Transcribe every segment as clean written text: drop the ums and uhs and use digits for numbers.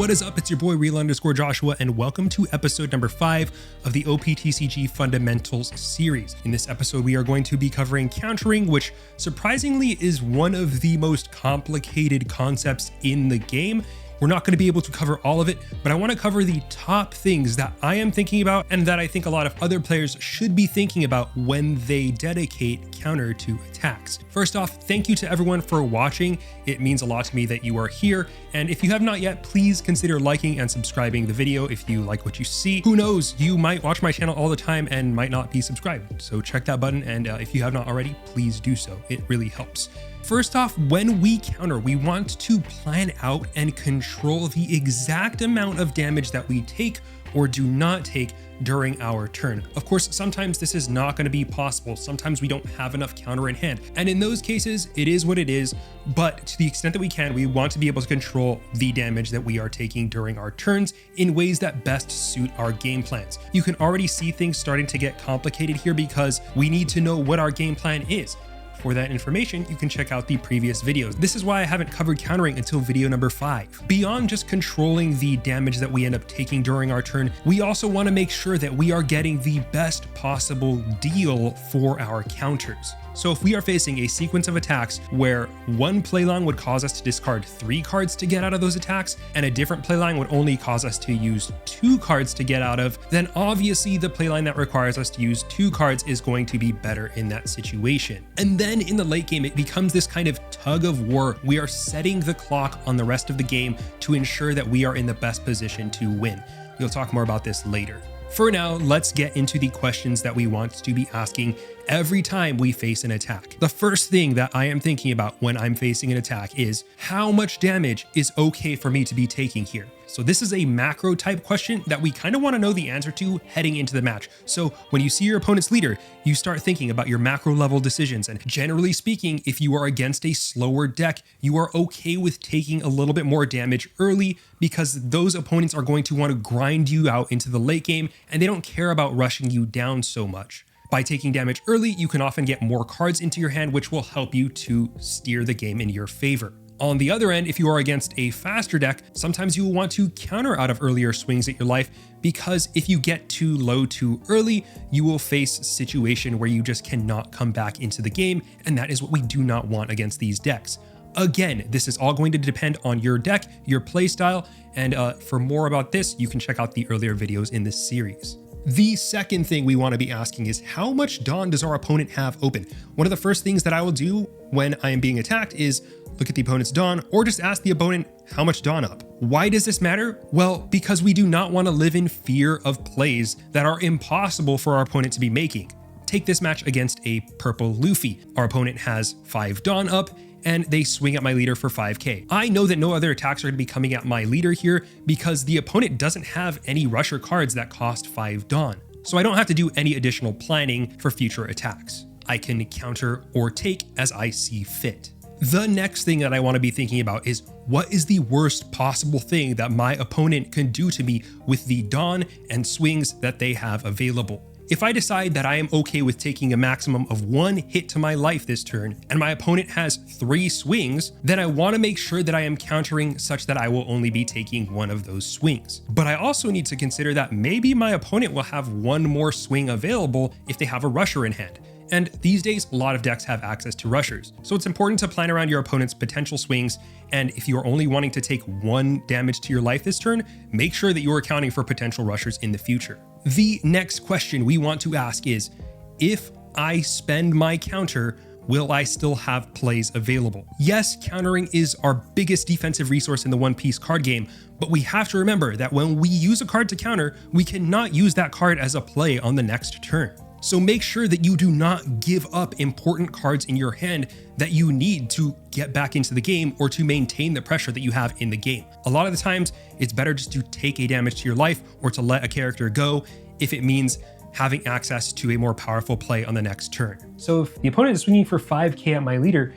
What is up? It's your boy Real_Joshua, and welcome to episode number 5 of the OPTCG Fundamentals series. In this episode, we are going to be covering countering, which surprisingly is one of the most complicated concepts in the game. We're not going to be able to cover all of it, but I want to cover the top things that I am thinking about and that I think a lot of other players should be thinking about when they dedicate counter to attacks. First off, thank you to everyone for watching. It means a lot to me that you are here. And if you have not yet, please consider liking and subscribing the video if you like what you see. Who knows, you might watch my channel all the time and might not be subscribed. So check that button, and if you have not already, please do so. It really helps. First off, when we counter, we want to plan out and control the exact amount of damage that we take or do not take during our turn. Of course, sometimes this is not going to be possible. Sometimes we don't have enough counter in hand. And in those cases, it is what it is. But to the extent that we can, we want to be able to control the damage that we are taking during our turns in ways that best suit our game plans. You can already see things starting to get complicated here because we need to know what our game plan is. For that information, you can check out the previous videos. This is why I haven't covered countering until video number 5. Beyond just controlling the damage that we end up taking during our turn, we also want to make sure that we are getting the best possible deal for our counters. So if we are facing a sequence of attacks where one playline would cause us to discard 3 cards to get out of those attacks, and a different playline would only cause us to use 2 cards to get out of, then obviously the playline that requires us to use 2 cards is going to be better in that situation. And then in the late game, it becomes this kind of tug of war. We are setting the clock on the rest of the game to ensure that we are in the best position to win. We'll talk more about this later. For now, let's get into the questions that we want to be asking every time we face an attack. The first thing that I am thinking about when I'm facing an attack is how much damage is okay for me to be taking here? So this is a macro type question that we kind of want to know the answer to heading into the match. So when you see your opponent's leader, you start thinking about your macro level decisions. And generally speaking, if you are against a slower deck, you are okay with taking a little bit more damage early because those opponents are going to want to grind you out into the late game and they don't care about rushing you down so much. By taking damage early, you can often get more cards into your hand, which will help you to steer the game in your favor. On the other end, if you are against a faster deck, sometimes you will want to counter out of earlier swings at your life because if you get too low too early, you will face a situation where you just cannot come back into the game, and that is what we do not want against these decks. Again, this is all going to depend on your deck, your playstyle, and for more about this, you can check out the earlier videos in this series. The second thing we want to be asking is how much Dawn does our opponent have open? One of the first things that I will do when I am being attacked is look at the opponent's Dawn or just ask the opponent how much Dawn up. Why does this matter? Well, because we do not want to live in fear of plays that are impossible for our opponent to be making. Take this match against a purple Luffy. Our opponent has 5 Dawn up and they swing at my leader for 5k. I know that no other attacks are going to be coming at my leader here because the opponent doesn't have any rusher cards that cost 5 Dawn. So I don't have to do any additional planning for future attacks. I can counter or take as I see fit. The next thing that I want to be thinking about is what is the worst possible thing that my opponent can do to me with the Dawn and swings that they have available. If I decide that I am okay with taking a maximum of 1 hit to my life this turn, and my opponent has 3 swings, then I want to make sure that I am countering such that I will only be taking 1 of those swings. But I also need to consider that maybe my opponent will have 1 more swing available if they have a rusher in hand. And these days, a lot of decks have access to rushers. So it's important to plan around your opponent's potential swings. And if you are only wanting to take 1 damage to your life this turn, make sure that you are accounting for potential rushers in the future. The next question we want to ask is, if I spend my counter, will I still have plays available? Yes, countering is our biggest defensive resource in the One Piece card game, but we have to remember that when we use a card to counter, we cannot use that card as a play on the next turn. So make sure that you do not give up important cards in your hand that you need to get back into the game or to maintain the pressure that you have in the game. A lot of the times, it's better just to take a damage to your life or to let a character go if it means having access to a more powerful play on the next turn. So if the opponent is swinging for 5k at my leader,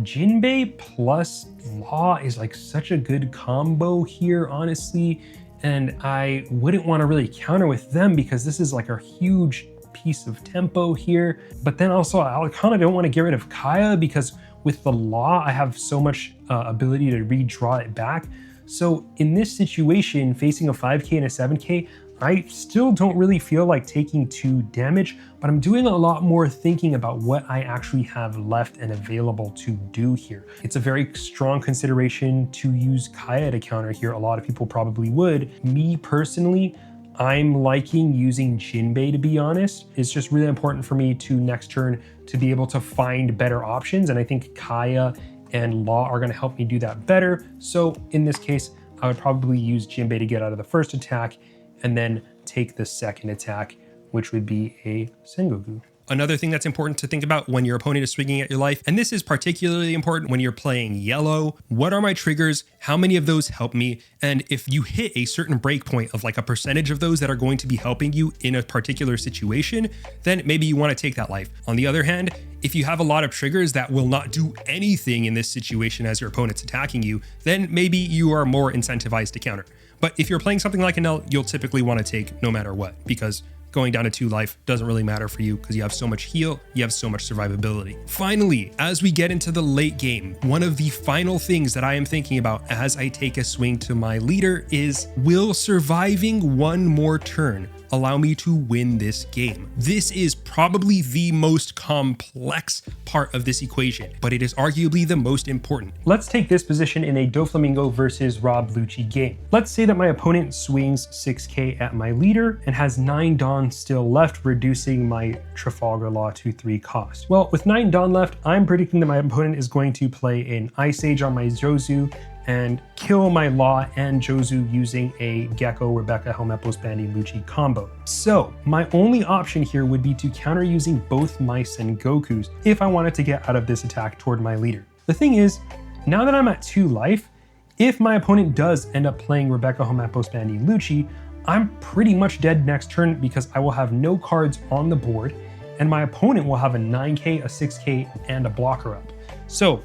Jinbei plus Law is like such a good combo here, honestly. And I wouldn't want to really counter with them because this is like a huge piece of tempo here. But then also I kind of don't want to get rid of Kaya because with the Law, I have so much ability to redraw it back. So in this situation, facing a 5k and a 7k, I still don't really feel like taking 2 damage, but I'm doing a lot more thinking about what I actually have left and available to do here. It's a very strong consideration to use Kaya to counter here. A lot of people probably would. Me personally, I'm liking using Jinbei, to be honest. It's just really important for me to next turn to be able to find better options, and I think Kaya and Law are going to help me do that better. So in this case, I would probably use Jinbei to get out of the first attack and then take the second attack, which would be a Sengoku. Another thing that's important to think about when your opponent is swinging at your life, and this is particularly important when you're playing yellow, what are my triggers? How many of those help me? And if you hit a certain breakpoint of like a percentage of those that are going to be helping you in a particular situation, then maybe you want to take that life. On the other hand, if you have a lot of triggers that will not do anything in this situation as your opponent's attacking you, then maybe you are more incentivized to counter. But if you're playing something like Enel, you'll typically want to take no matter what, because going down to 2 life doesn't really matter for you because you have so much heal, you have so much survivability. Finally, as we get into the late game, one of the final things that I am thinking about as I take a swing to my leader is, will surviving 1 more turn allow me to win this game? This is probably the most complex part of this equation, but it is arguably the most important. Let's take this position in a Doflamingo versus Rob Lucci game. Let's say that my opponent swings 6k at my leader and has 9 Dawn still left, reducing my Trafalgar Law to 3 cost. Well, with 9 Dawn left, I'm predicting that my opponent is going to play an Ice Age on my Jozu and kill my Law and Jozu using a Gecko, Rebecca, Helmepos, Bandy, Lucci combo. So my only option here would be to counter using both my Sengokus if I wanted to get out of this attack toward my leader. The thing is, now that I'm at 2 life, if my opponent does end up playing Rebecca, Helmepos, Bandy, Lucci, I'm pretty much dead next turn because I will have no cards on the board and my opponent will have a 9k, a 6k, and a blocker up. So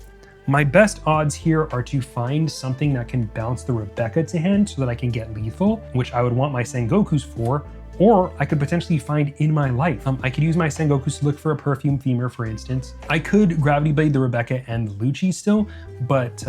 my best odds here are to find something that can bounce the Rebecca to hand so that I can get lethal, which I would want my Sengokus for, or I could potentially find in my life. I could use my Sengokus to look for a Perfume Femur, for instance. I could Gravity Blade the Rebecca and the Lucci still, but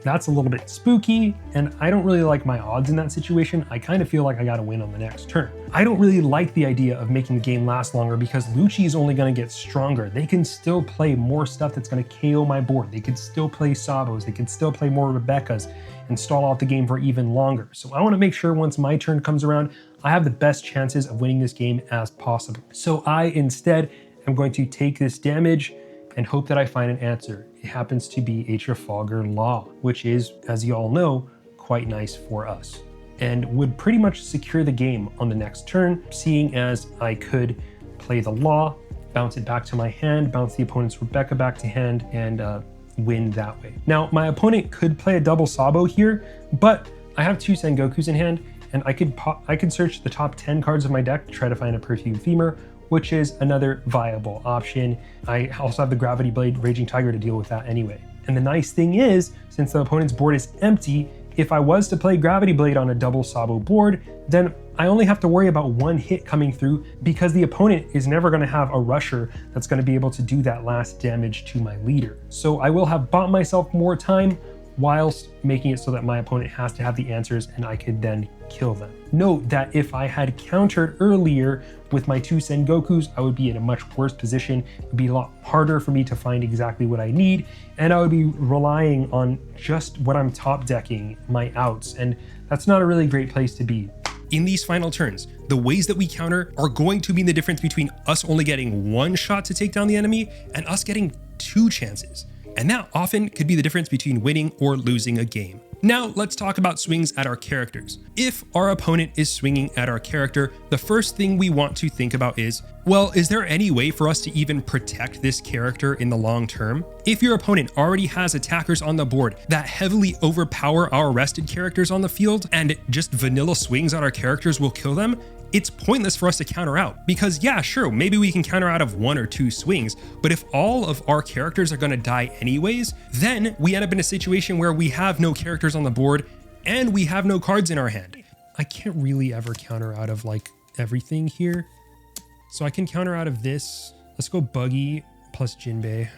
that's a little bit spooky, and I don't really like my odds in that situation. I kind of feel like I gotta win on the next turn. I don't really like the idea of making the game last longer because Lucci is only gonna get stronger. They can still play more stuff that's gonna KO my board. They could still play Sabos, they could still play more Rebeccas and stall out the game for even longer. So I wanna make sure once my turn comes around, I have the best chances of winning this game as possible. So I instead am going to take this damage and hope that I find an answer. It happens to be a Trafalgar Law, which is, as you all know, quite nice for us, and would pretty much secure the game on the next turn, seeing as I could play the Law, bounce it back to my hand, bounce the opponent's Rebecca back to hand, and win that way. Now, my opponent could play a double Sabo here, but I have 2 Sengokus in hand, and I could search the top 10 cards of my deck to try to find a Perfume Femur, which is another viable option. I also have the Gravity Blade Raging Tiger to deal with that anyway. And the nice thing is, since the opponent's board is empty, if I was to play Gravity Blade on a double Sabo board, then I only have to worry about 1 hit coming through because the opponent is never gonna have a rusher that's gonna be able to do that last damage to my leader. So I will have bought myself more time whilst making it so that my opponent has to have the answers and I could then kill them. Note that if I had countered earlier with my 2 Sengokus, I would be in a much worse position. It would be a lot harder for me to find exactly what I need, and I would be relying on just what I'm top decking, my outs, and that's not a really great place to be. In these final turns, the ways that we counter are going to mean the difference between us only getting 1 shot to take down the enemy and us getting 2 chances. And that often could be the difference between winning or losing a game. Now let's talk about swings at our characters. If our opponent is swinging at our character, the first thing we want to think about is, well, is there any way for us to even protect this character in the long term? If your opponent already has attackers on the board that heavily overpower our rested characters on the field and just vanilla swings at our characters will kill them, it's pointless for us to counter out because yeah, sure, maybe we can counter out of 1 or 2 swings, but if all of our characters are gonna die anyways, then we end up in a situation where we have no characters on the board and we have no cards in our hand. I can't really ever counter out of like everything here. So I can counter out of this. Let's go Buggy plus Jinbei.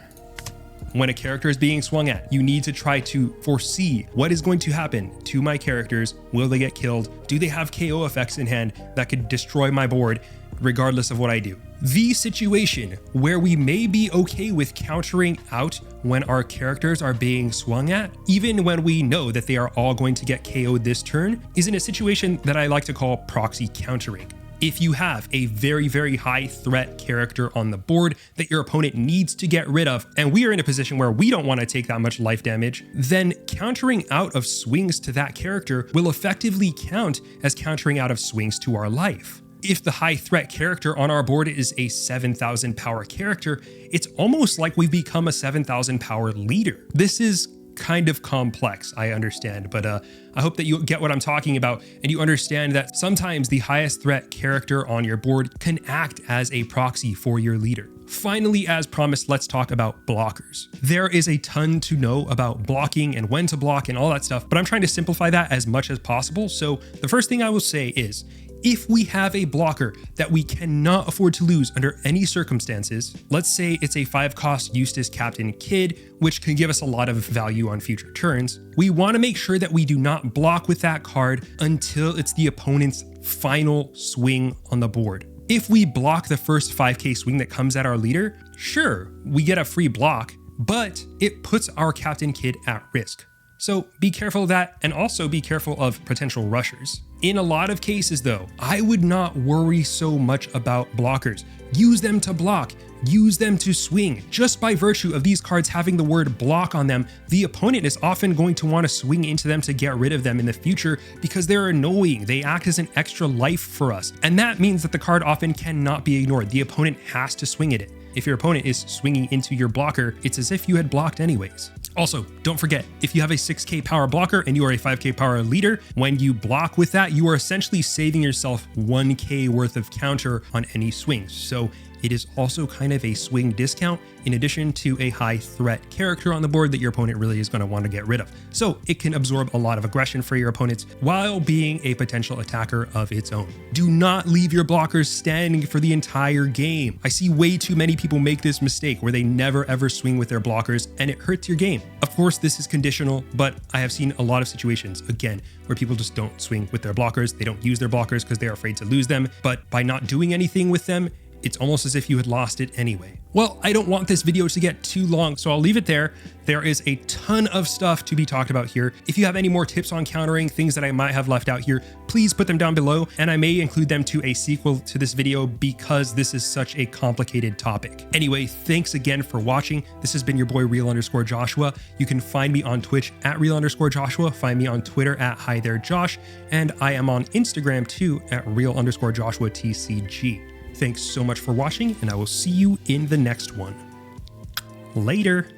when a character is being swung at, you need to try to foresee what is going to happen to my characters. Will they get killed? Do they have KO effects in hand that could destroy my board regardless of what I do? The situation where we may be okay with countering out when our characters are being swung at, even when we know that they are all going to get KO'd this turn, is in a situation that I like to call proxy countering. If you have a very, very high threat character on the board that your opponent needs to get rid of, and we are in a position where we don't want to take that much life damage, then countering out of swings to that character will effectively count as countering out of swings to our life. If the high threat character on our board is a 7,000 power character, it's almost like we've become a 7,000 power leader. This is kind of complex, I understand, but I hope that you get what I'm talking about and you understand that sometimes the highest threat character on your board can act as a proxy for your leader. Finally, as promised, let's talk about blockers. There is a ton to know about blocking and when to block and all that stuff, but I'm trying to simplify that as much as possible. So the first thing I will say is, if we have a blocker that we cannot afford to lose under any circumstances, let's say it's a 5-cost Eustace Captain Kidd, which can give us a lot of value on future turns, we want to make sure that we do not block with that card until it's the opponent's final swing on the board. If we block the first 5k swing that comes at our leader, sure, we get a free block, but it puts our Captain Kidd at risk. So be careful of that, and also be careful of potential rushers. In a lot of cases though, I would not worry so much about blockers. Use them to block, use them to swing. Just by virtue of these cards having the word block on them, the opponent is often going to want to swing into them to get rid of them in the future because they're annoying. They act as an extra life for us. And that means that the card often cannot be ignored. The opponent has to swing at it. If your opponent is swinging into your blocker, it's as if you had blocked anyways. Also, don't forget, if you have a 6k power blocker and you are a 5k power leader, when you block with that, you are essentially saving yourself 1k worth of counter on any swings. So it is also kind of a swing discount in addition to a high threat character on the board that your opponent really is going to want to get rid of. So it can absorb a lot of aggression for your opponents while being a potential attacker of its own. Do not leave your blockers standing for the entire game. I see way too many people make this mistake where they never ever swing with their blockers and it hurts your game. Of course, this is conditional, but I have seen a lot of situations, again, where people just don't swing with their blockers. They don't use their blockers because they're afraid to lose them. But by not doing anything with them, it's almost as if you had lost it anyway. Well, I don't want this video to get too long, so I'll leave it there. There is a ton of stuff to be talked about here. If you have any more tips on countering, things that I might have left out here, please put them down below, and I may include them to a sequel to this video because this is such a complicated topic. Anyway, thanks again for watching. This has been your boy Real_Joshua. You can find me on Twitch at Real_Joshua, find me on Twitter at HiThereJosh, and I am on Instagram too at Real_JoshuaTCG. Thanks so much for watching, and I will see you in the next one. Later.